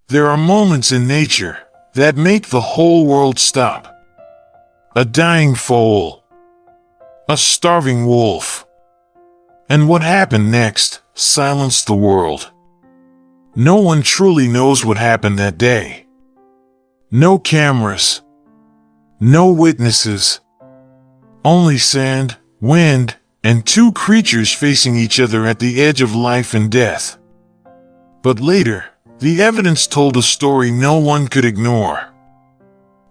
There are moments in nature that make the whole world stop. A dying foal. A starving wolf. And what happened next silenced the world. No one truly knows what happened that day. No cameras. No witnesses. Only sand, wind, and two creatures facing each other at the edge of life and death. But later, the evidence told a story no one could ignore.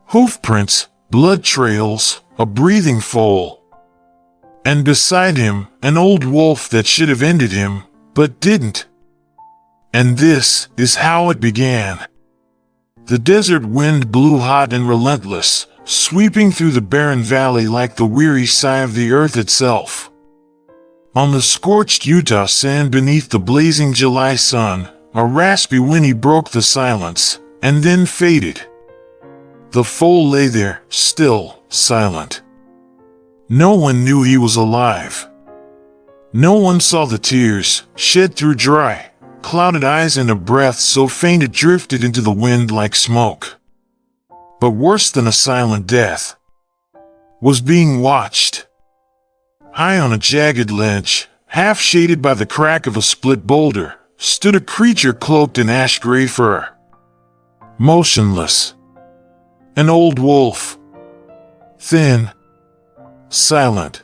Hoof prints, blood trails, a breathing foal. And beside him, an old wolf that should have ended him, but didn't. And this is how it began. The desert wind blew hot and relentless, sweeping through the barren valley like the weary sigh of the earth itself. On the scorched Utah sand beneath the blazing July sun, a raspy whinny broke the silence, and then faded. The foal lay there, still, silent. No one knew he was alive. No one saw the tears shed through dry, clouded eyes and a breath so faint it drifted into the wind like smoke. But worse than a silent death was being watched. High on a jagged ledge, half shaded by the crack of a split boulder, stood a creature cloaked in ash-gray fur. Motionless. An old wolf. Thin. Silent.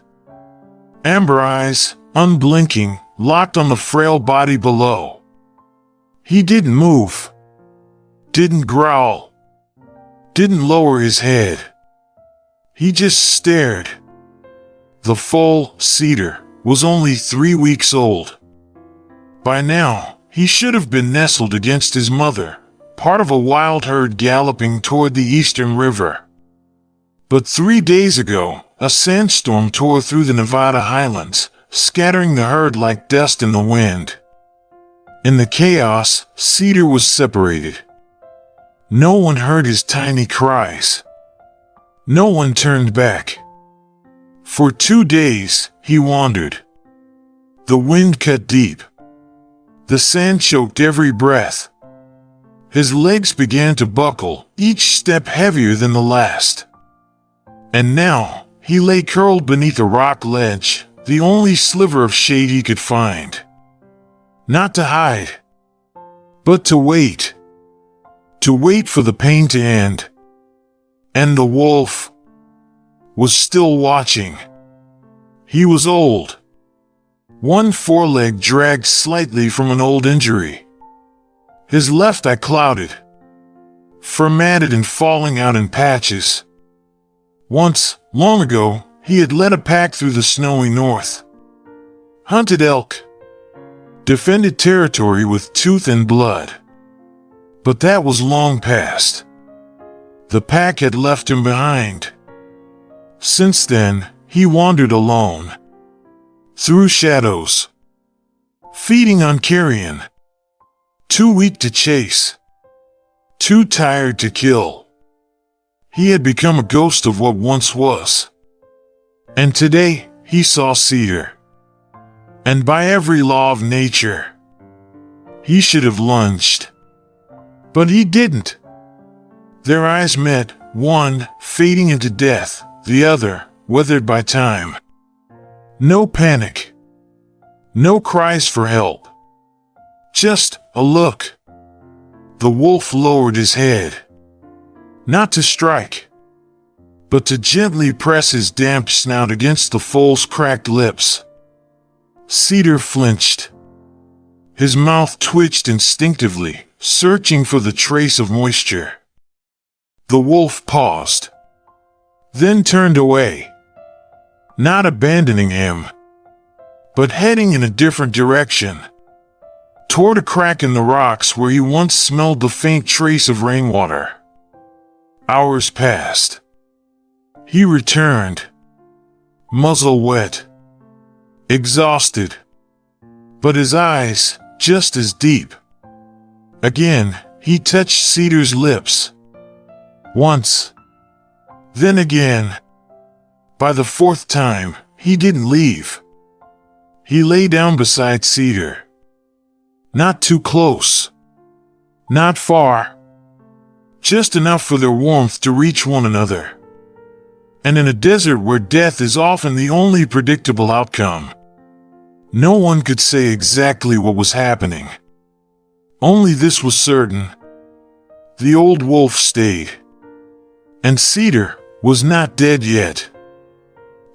Amber eyes, unblinking, locked on the frail body below. He didn't move. Didn't growl. Didn't lower his head. He just stared. The foal, Cedar, was only 3 weeks old. By now, he should have been nestled against his mother, part of a wild herd galloping toward the eastern river. But 3 days ago, a sandstorm tore through the Nevada highlands, scattering the herd like dust in the wind. In the chaos, Cedar was separated. No one heard his tiny cries. No one turned back. For 2 days, he wandered. The wind cut deep. The sand choked every breath. His legs began to buckle, each step heavier than the last. And now, he lay curled beneath a rock ledge, the only sliver of shade he could find. Not to hide, but to wait. To wait for the pain to end. And the wolf was still watching. He was old. One foreleg dragged slightly from an old injury. His left eye clouded, formatted and falling out in patches. Once, long ago, he had led a pack through the snowy north. Hunted elk. Defended territory with tooth and blood. But that was long past. The pack had left him behind. Since then, he wandered alone. Through shadows. Feeding on carrion. Too weak to chase. Too tired to kill. He had become a ghost of what once was. And today, he saw Cedar. And by every law of nature, he should have lunged. But he didn't. Their eyes met, one fading into death, the other weathered by time. No panic. No cries for help. Just a look. The wolf lowered his head. Not to strike, but to gently press his damp snout against the foal's cracked lips. Cedar flinched. His mouth twitched instinctively, searching for the trace of moisture. The wolf paused, then turned away. Not abandoning him, but heading in a different direction. Toward a crack in the rocks where he once smelled the faint trace of rainwater. Hours passed. He returned. Muzzle wet. Exhausted. But his eyes, just as deep. Again, he touched Cedar's lips. Once. Then again. By the 4th time, he didn't leave. He lay down beside Cedar. Not too close. Not far. Just enough for their warmth to reach one another. And in a desert where death is often the only predictable outcome, no one could say exactly what was happening. Only this was certain. The old wolf stayed. And Cedar was not dead yet.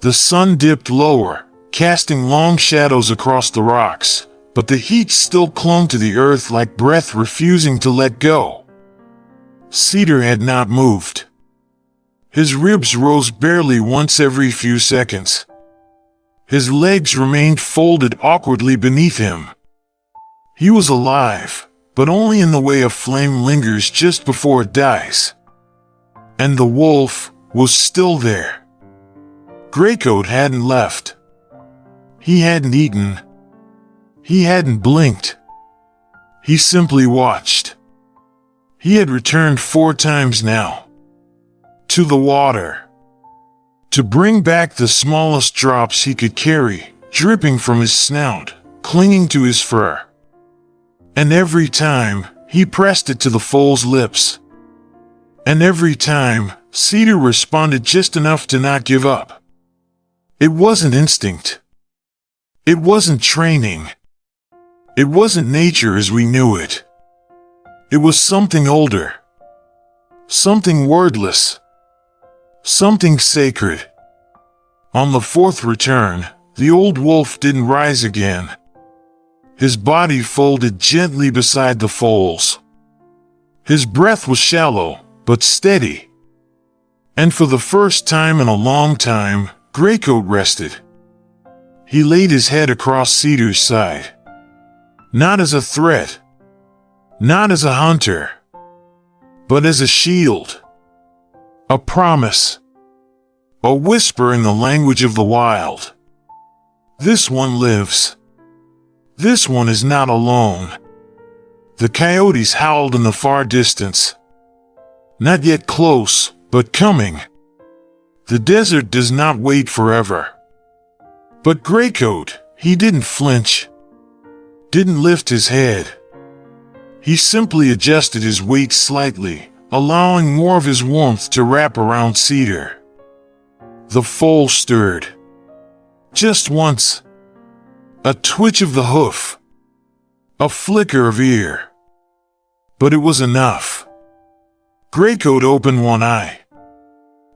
The sun dipped lower, casting long shadows across the rocks, but the heat still clung to the earth like breath refusing to let go. Cedar had not moved. His ribs rose barely once every few seconds. His legs remained folded awkwardly beneath him. He was alive, but only in the way a flame lingers just before it dies. And the wolf was still there. Greycoat hadn't left. He hadn't eaten. He hadn't blinked. He simply watched. He had returned 4 times now. To the water. To bring back the smallest drops he could carry, dripping from his snout, clinging to his fur. And every time, he pressed it to the foal's lips. And every time, Cedar responded just enough to not give up. It wasn't instinct. It wasn't training. It wasn't nature as we knew it. It was something older. Something wordless. Something sacred. On the 4th return, the old wolf didn't rise again. His body folded gently beside the foal's. His breath was shallow, but steady. And for the first time in a long time, Greycoat rested. He laid his head across Cedar's side. Not as a threat. Not as a hunter. But as a shield. A promise. A whisper in the language of the wild. This one lives. This one is not alone. The coyotes howled in the far distance. Not yet close, but coming. The desert does not wait forever. But Greycoat, he didn't flinch. Didn't lift his head. He simply adjusted his weight slightly, allowing more of his warmth to wrap around Cedar. The foal stirred. Just once. A twitch of the hoof. A flicker of ear. But it was enough. Greycoat opened one eye.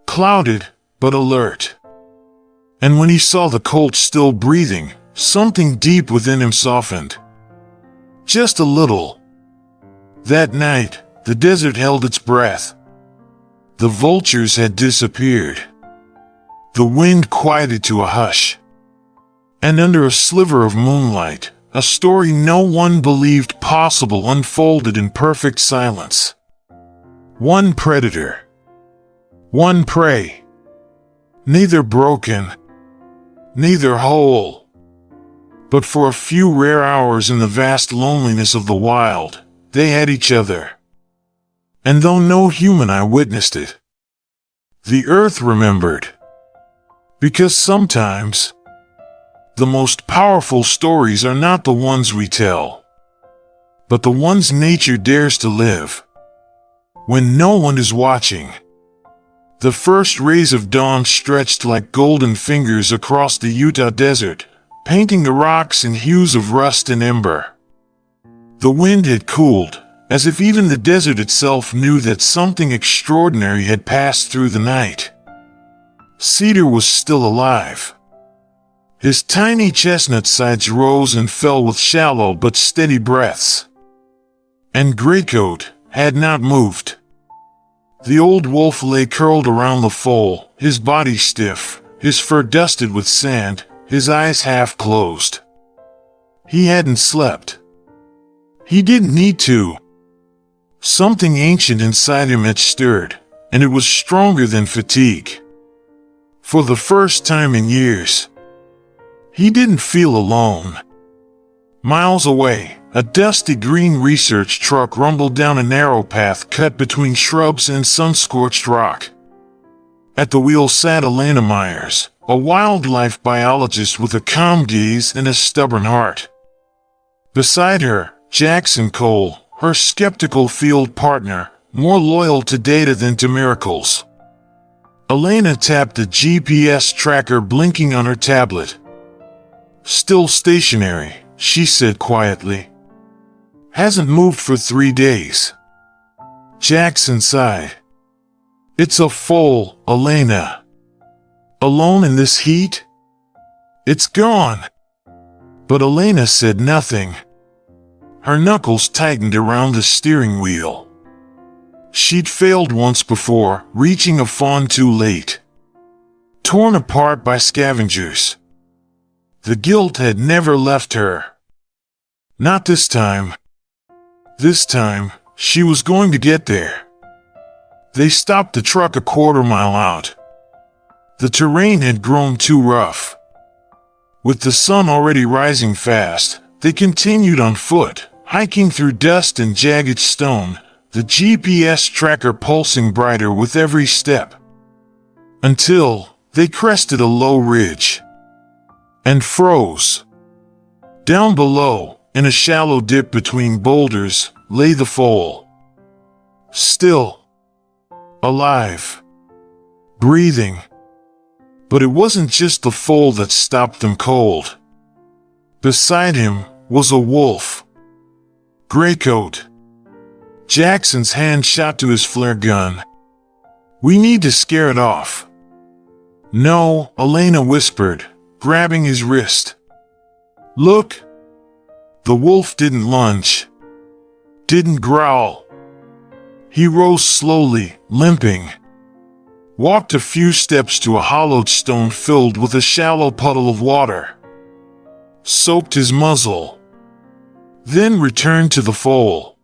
Clouded, but alert. And when he saw the colt still breathing, something deep within him softened. Just a little. That night, the desert held its breath. The vultures had disappeared. The wind quieted to a hush. And under a sliver of moonlight, a story no one believed possible unfolded in perfect silence. One predator. One prey. Neither broken. Neither whole. But for a few rare hours in the vast loneliness of the wild, they had each other. And though no human eye witnessed it, the earth remembered. Because sometimes, the most powerful stories are not the ones we tell, but the ones nature dares to live. When no one is watching. The first rays of dawn stretched like golden fingers across the Utah desert, painting the rocks in hues of rust and ember. The wind had cooled, as if even the desert itself knew that something extraordinary had passed through the night. Cedar was still alive. His tiny chestnut sides rose and fell with shallow but steady breaths. And Greycoat had not moved. The old wolf lay curled around the foal, his body stiff, his fur dusted with sand, his eyes half closed. He hadn't slept. He didn't need to. Something ancient inside him had stirred, and it was stronger than fatigue. For the first time in years, he didn't feel alone. Miles away, a dusty green research truck rumbled down a narrow path cut between shrubs and sun-scorched rock. At the wheel sat Elena Myers, a wildlife biologist with a calm gaze and a stubborn heart. Beside her, Jackson Cole, her skeptical field partner, more loyal to data than to miracles. Elena tapped the GPS tracker blinking on her tablet. "Still stationary," she said quietly. "Hasn't moved for 3 days." Jackson sighed. "It's a foal, Elena. Alone in this heat? It's gone." But Elena said nothing. Her knuckles tightened around the steering wheel. She'd failed once before, reaching a fawn too late. Torn apart by scavengers. The guilt had never left her. Not this time. This time, she was going to get there. They stopped the truck a quarter-mile out. The terrain had grown too rough. With the sun already rising fast, they continued on foot, hiking through dust and jagged stone, the GPS tracker pulsing brighter with every step. Until they crested a low ridge. And froze. Down below, in a shallow dip between boulders, lay the foal. Still. Alive. Breathing. But it wasn't just the foal that stopped them cold. Beside him was a wolf. Greycoat. Jackson's hand shot to his flare gun. "We need to scare it off." "No," Elena whispered, grabbing his wrist. "Look." The wolf didn't lunge. Didn't growl. He rose slowly, limping. Walked a few steps to a hollowed stone filled with a shallow puddle of water. Soaked his muzzle. Then returned to the foal.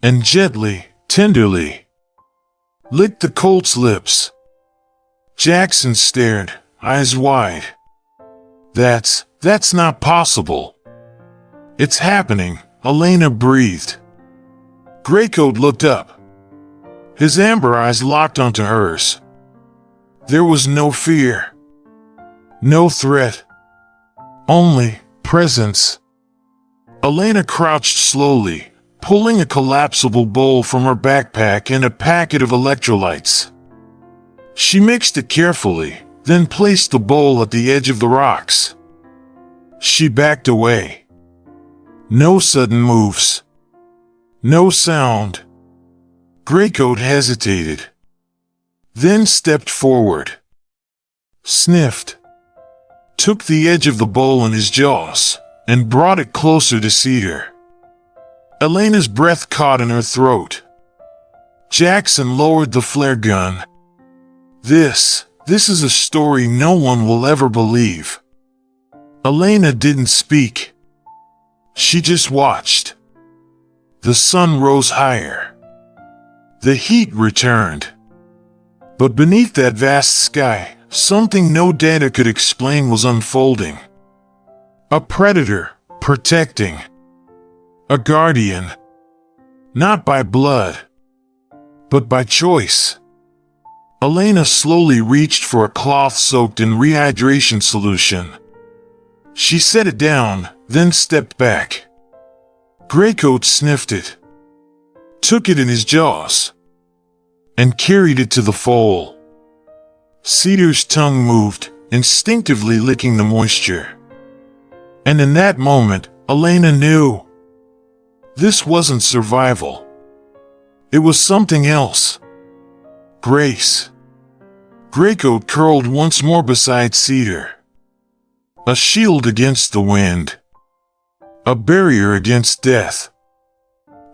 And gently, tenderly, licked the colt's lips. Jackson stared, eyes wide. That's not possible." "It's happening," Elena breathed. Greycoat looked up. His amber eyes locked onto hers. There was no fear. No threat. Only presence. Elena crouched slowly, pulling a collapsible bowl from her backpack and a packet of electrolytes. She mixed it carefully, then placed the bowl at the edge of the rocks. She backed away. No sudden moves. No sound. Greycoat hesitated. Then stepped forward. Sniffed. Took the edge of the bowl in his jaws, and brought it closer to Cedar. Elena's breath caught in her throat. Jackson lowered the flare gun. This is a story no one will ever believe." Elena didn't speak. She just watched. The sun rose higher. The heat returned. But beneath that vast sky, something no data could explain was unfolding. A predator, protecting. A guardian. Not by blood, but by choice. Elena slowly reached for a cloth soaked in rehydration solution. She set it down, then stepped back. Greycoat sniffed it, took it in his jaws, and carried it to the foal. Cedar's tongue moved, instinctively licking the moisture. And in that moment, Elena knew. This wasn't survival. It was something else. Grace. Greycoat curled once more beside Cedar. A shield against the wind. A barrier against death.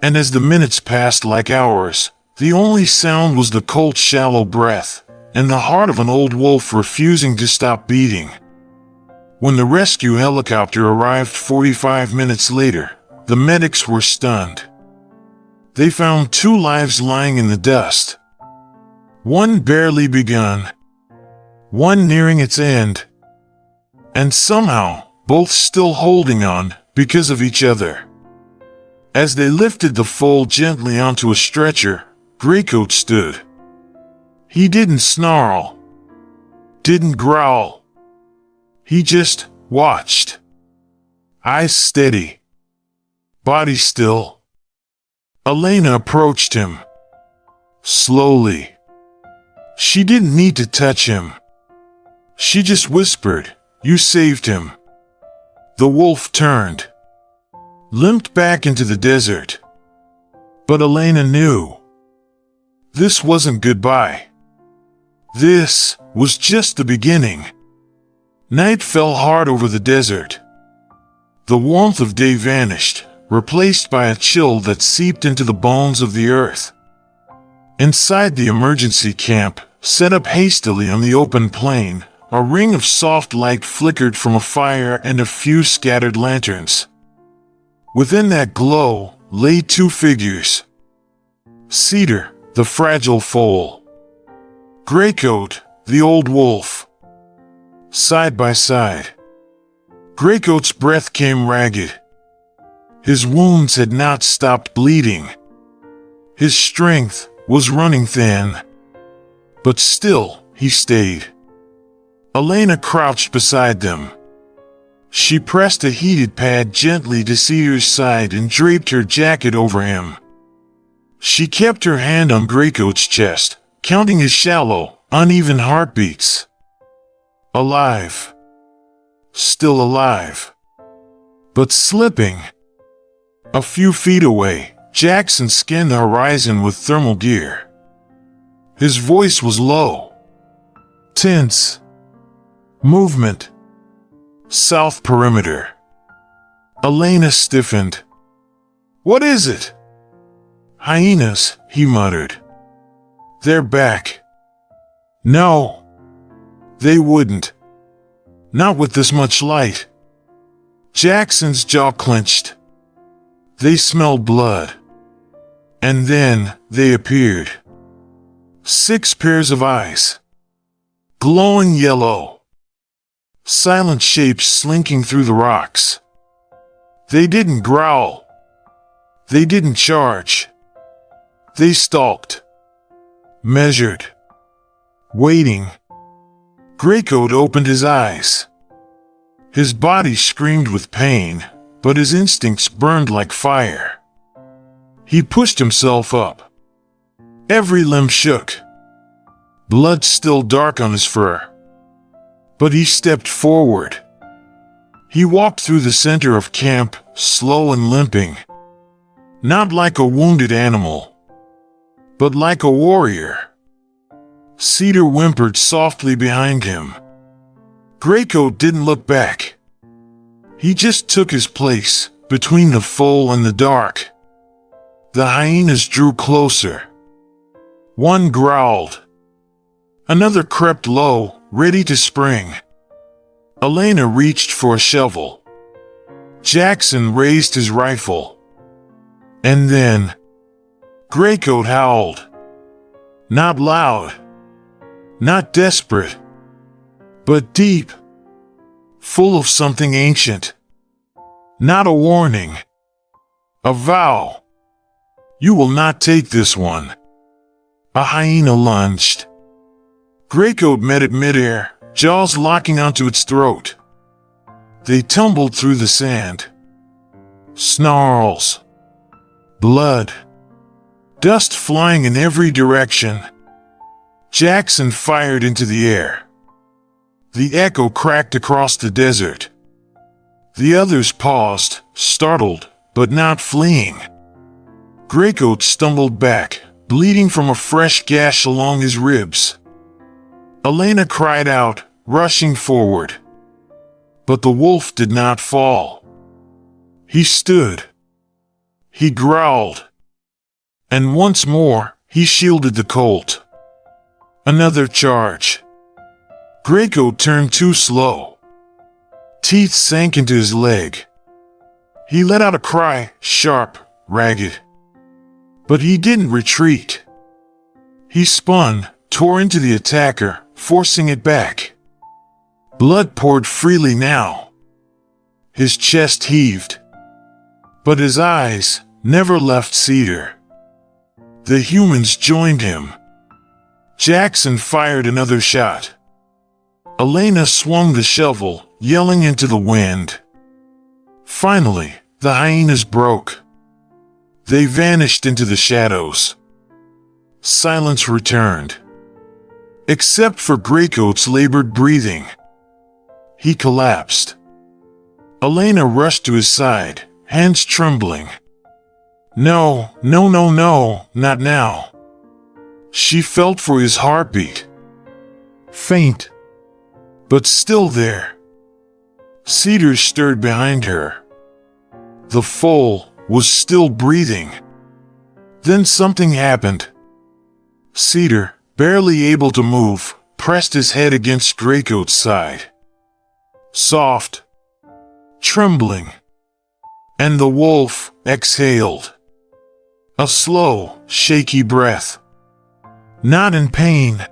And as the minutes passed like hours, the only sound was the colt's shallow breath, and the heart of an old wolf refusing to stop beating. When the rescue helicopter arrived 45 minutes later, the medics were stunned. They found 2 lives lying in the dust. One barely begun. One nearing its end. And somehow, both still holding on, because of each other. As they lifted the foal gently onto a stretcher, Greycoat stood. He didn't snarl. Didn't growl. He just watched. Eyes steady. Body still. Elena approached him. Slowly. She didn't need to touch him. She just whispered, "You saved him." The wolf turned, limped back into the desert. But Elena knew. This wasn't goodbye. This was just the beginning. Night fell hard over the desert. The warmth of day vanished, replaced by a chill that seeped into the bones of the earth. Inside the emergency camp, set up hastily on the open plain, a ring of soft light flickered from a fire and a few scattered lanterns. Within that glow lay two figures. Cedar, the fragile foal. Greycoat, the old wolf. Side by side. Greycoat's breath came ragged. His wounds had not stopped bleeding. His strength was running thin. But still, he stayed. Elena crouched beside them. She pressed a heated pad gently to Cedar's side and draped her jacket over him. She kept her hand on Greycoat's chest, counting his shallow, uneven heartbeats. Alive. Still alive. But slipping. A few feet away, Jackson scanned the horizon with thermal gear. His voice was low. Tense. Movement. South perimeter. Elena stiffened. "What is it?" "Hyenas," he muttered. "They're back." "No. They wouldn't. Not with this much light." Jackson's jaw clenched. They smelled blood. And then they appeared. 6 pairs of eyes. Glowing yellow. Silent shapes slinking through the rocks. They didn't growl. They didn't charge. They stalked. Measured. Waiting. Greycoat opened his eyes. His body screamed with pain, but his instincts burned like fire. He pushed himself up. Every limb shook. Blood still dark on his fur. But he stepped forward. He walked through the center of camp, slow and limping. Not like a wounded animal, but like a warrior. Cedar whimpered softly behind him. Greycoat didn't look back. He just took his place, between the foal and the dark. The hyenas drew closer. One growled. Another crept low, ready to spring. Elena reached for a shovel. Jackson raised his rifle. And then, Greycoat howled. Not loud. Not desperate. But deep. Full of something ancient. Not a warning. A vow. You will not take this one. A hyena lunged. Greycoat met it midair, jaws locking onto its throat. They tumbled through the sand. Snarls. Blood. Dust flying in every direction. Jackson fired into the air. The echo cracked across the desert. The others paused, startled, but not fleeing. Greycoat stumbled back, bleeding from a fresh gash along his ribs. Elena cried out, rushing forward. But the wolf did not fall. He stood. He growled. And once more, he shielded the colt. Another charge. Greycoat turned too slow. Teeth sank into his leg. He let out a cry, sharp, ragged. But he didn't retreat. He spun, tore into the attacker, forcing it back. Blood poured freely now. His chest heaved. But his eyes never left Cedar. The humans joined him. Jackson fired another shot. Elena swung the shovel, yelling into the wind. Finally, the hyenas broke. They vanished into the shadows. Silence returned, except for Greycoat's labored breathing. He collapsed. Elena rushed to his side, hands trembling. No, no, no, no, not now. She felt for his heartbeat. Faint, but still there. Cedars stirred behind her. The foal was still breathing. Then something happened. Cedar, barely able to move, pressed his head against Greycoat's side. Soft, trembling. And the wolf exhaled. A slow, shaky breath. Not in pain,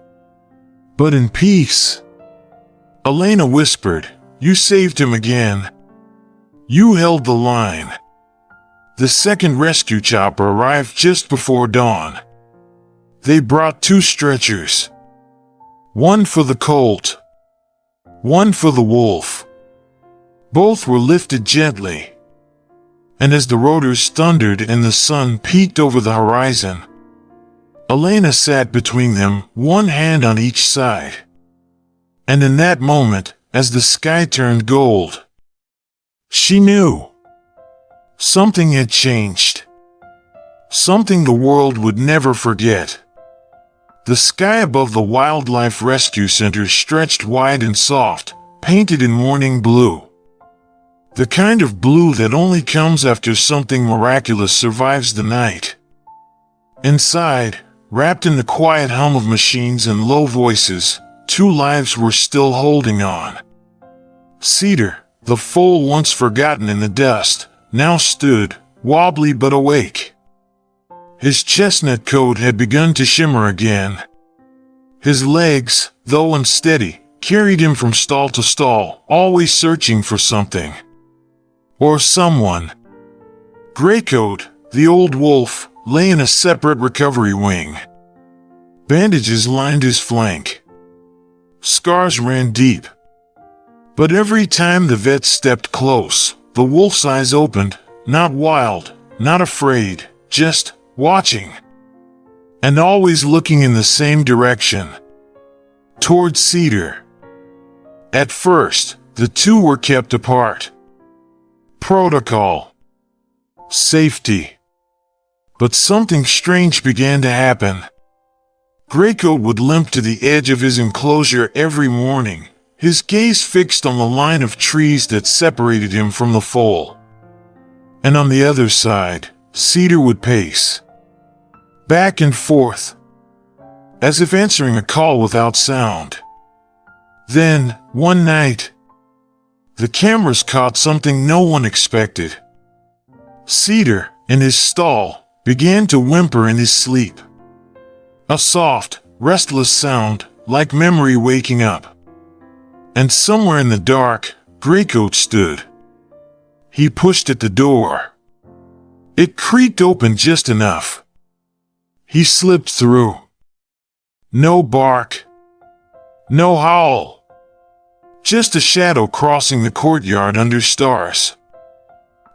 but in peace. Elena whispered, "You saved him again. You held the line." The second rescue chopper arrived just before dawn. They brought 2 stretchers. One for the colt, one for the wolf. Both were lifted gently. And as the rotors thundered and the sun peeked over the horizon, Elena sat between them, one hand on each side. And in that moment, as the sky turned gold, she knew something had changed. Something the world would never forget. The sky above the Wildlife Rescue Center stretched wide and soft, painted in morning blue. The kind of blue that only comes after something miraculous survives the night. Inside, wrapped in the quiet hum of machines and low voices, 2 lives were still holding on. Cedar, the foal once forgotten in the dust, now stood, wobbly but awake. His chestnut coat had begun to shimmer again. His legs, though unsteady, carried him from stall to stall, always searching for something. Or someone. Greycoat, the old wolf, lay in a separate recovery wing. Bandages lined his flank. Scars ran deep. But every time the vet stepped close, the wolf's eyes opened, not wild, not afraid, just watching. And always looking in the same direction. Toward Cedar. At first, the 2 were kept apart. Protocol. Safety. But something strange began to happen. Greycoat would limp to the edge of his enclosure every morning, his gaze fixed on the line of trees that separated him from the foal. And on the other side, Cedar would pace. Back and forth. As if answering a call without sound. Then, one night, the cameras caught something no one expected. Cedar, in his stall, began to whimper in his sleep. A soft, restless sound, like memory waking up. And somewhere in the dark, Greycoat stood. He pushed at the door. It creaked open just enough. He slipped through. No bark. No howl. Just a shadow crossing the courtyard under stars.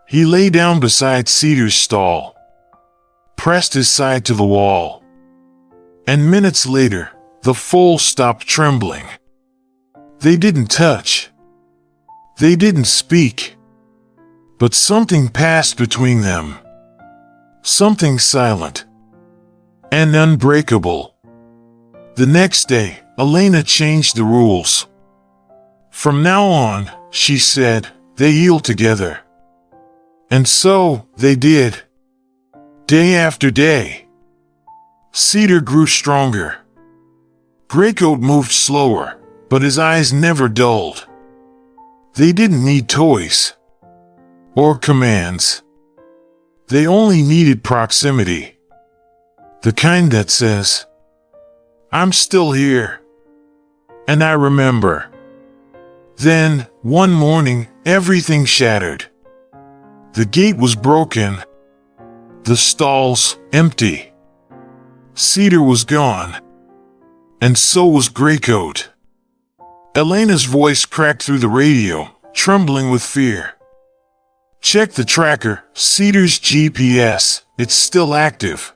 He lay down beside Cedar's stall, pressed his side to the wall. And minutes later, the foal stopped trembling. They didn't touch. They didn't speak. But something passed between them. Something silent and unbreakable. The next day, Elena changed the rules. From now on, she said, they heal together. And so, they did. Day after day. Cedar grew stronger. Greycoat moved slower, but his eyes never dulled. They didn't need toys. Or commands. They only needed proximity. The kind that says, I'm still here. And I remember. Then, one morning, everything shattered. The gate was broken. The stalls empty. Cedar was gone. And so was Greycoat. Elena's voice cracked through the radio, trembling with fear. Check the tracker, Cedar's GPS, it's still active.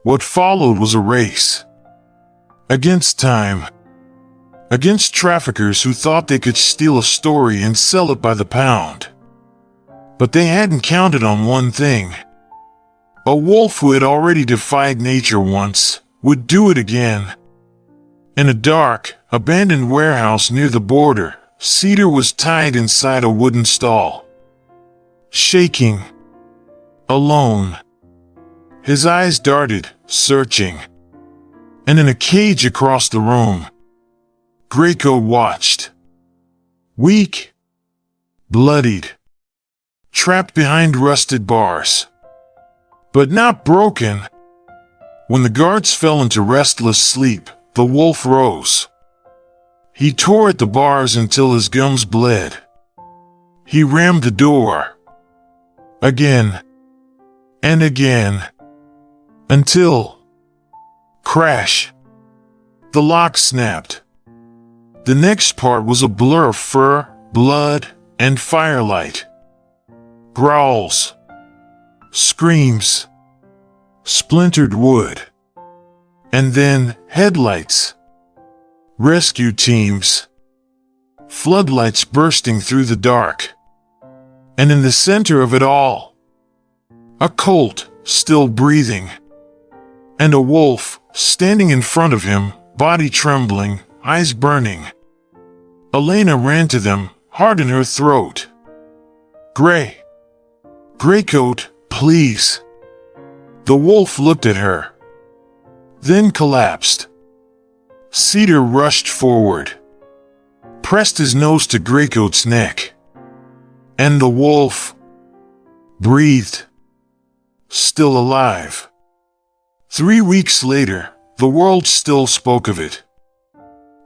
What followed was a race. Against time. Against traffickers who thought they could steal a story and sell it by the pound. But they hadn't counted on one thing. A wolf who had already defied nature once would do it again. In a dark, abandoned warehouse near the border, Cedar was tied inside a wooden stall. Shaking. Alone. His eyes darted, searching. And in a cage across the room, Greycoat watched. Weak. Bloodied. Trapped behind rusted bars. But not broken. When the guards fell into restless sleep, the wolf rose. He tore at the bars until his gums bled. He rammed the door. Again. And again. Until... crash. The lock snapped. The next part was a blur of fur, blood, and firelight. Growls. Screams. Splintered wood. And then, headlights. Rescue teams. Floodlights bursting through the dark. And in the center of it all, a colt, still breathing. And a wolf, standing in front of him, body trembling, eyes burning. Elena ran to them, heart in her throat. Greycoat, please. The wolf looked at her. Then collapsed. Cedar rushed forward. Pressed his nose to Greycoat's neck. And the wolf breathed. Still alive. 3 weeks later, the world still spoke of it.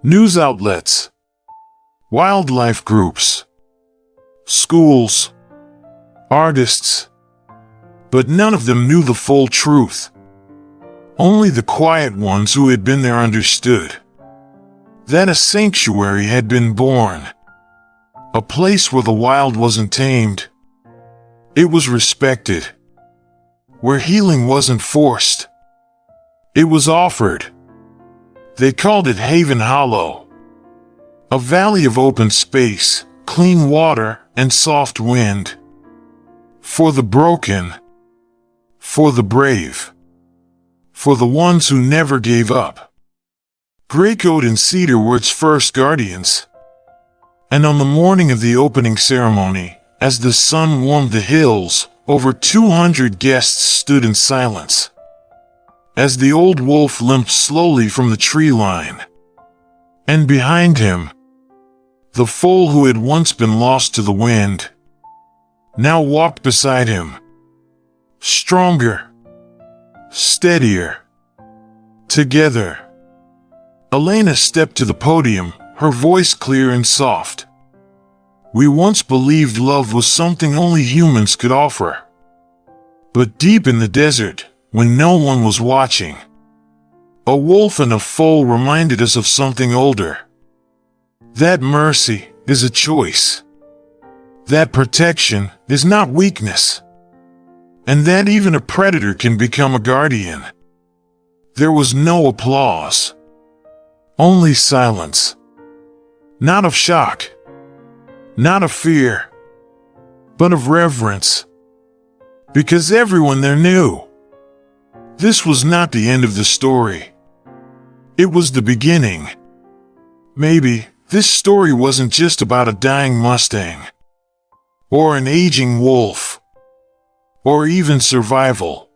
News outlets. Wildlife groups. Schools. Artists. But none of them knew the full truth. Only the quiet ones who had been there understood. That a sanctuary had been born. A place where the wild wasn't tamed. It was respected. Where healing wasn't forced. It was offered. They called it Haven Hollow. A valley of open space, clean water, and soft wind. For the broken. For the brave. For the ones who never gave up. Greycoat and Cedar were its first guardians. And on the morning of the opening ceremony, as the sun warmed the hills, over 200 guests stood in silence. As the old wolf limped slowly from the tree line. And behind him, the foal who had once been lost to the wind, now walked beside him. Stronger. Steadier. Together. Elena stepped to the podium, her voice clear and soft. We once believed love was something only humans could offer. But deep in the desert, when no one was watching, a wolf and a foal reminded us of something older. That mercy is a choice. That protection is not weakness. And that even a predator can become a guardian. There was no applause. Only silence. Not of shock. Not of fear. But of reverence. Because everyone there knew. This was not the end of the story. It was the beginning. Maybe this story wasn't just about a dying Mustang. Or an aging wolf. Or even survival.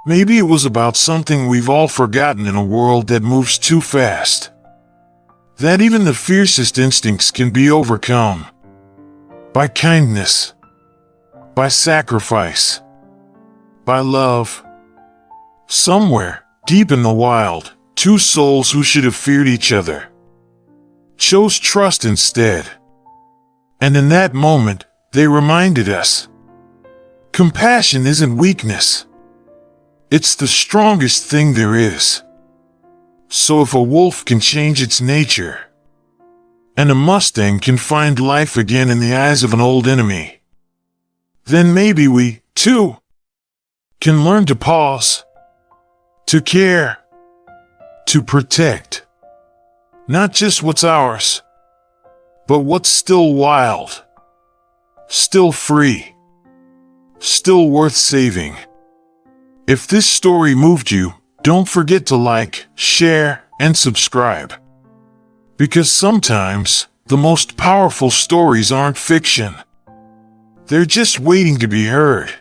Maybe it was about something we've all forgotten in a world that moves too fast. That even the fiercest instincts can be overcome. By kindness. By sacrifice. By love. Somewhere, deep in the wild, two souls who should have feared each other chose trust instead. And in that moment, they reminded us. Compassion isn't weakness. It's the strongest thing there is. So if a wolf can change its nature, and a Mustang can find life again in the eyes of an old enemy, then maybe we, too, can learn to pause, to care, to protect, not just what's ours, but what's still wild, still free, still worth saving. If this story moved you, don't forget to like, share, and subscribe. Because sometimes, the most powerful stories aren't fiction. They're just waiting to be heard.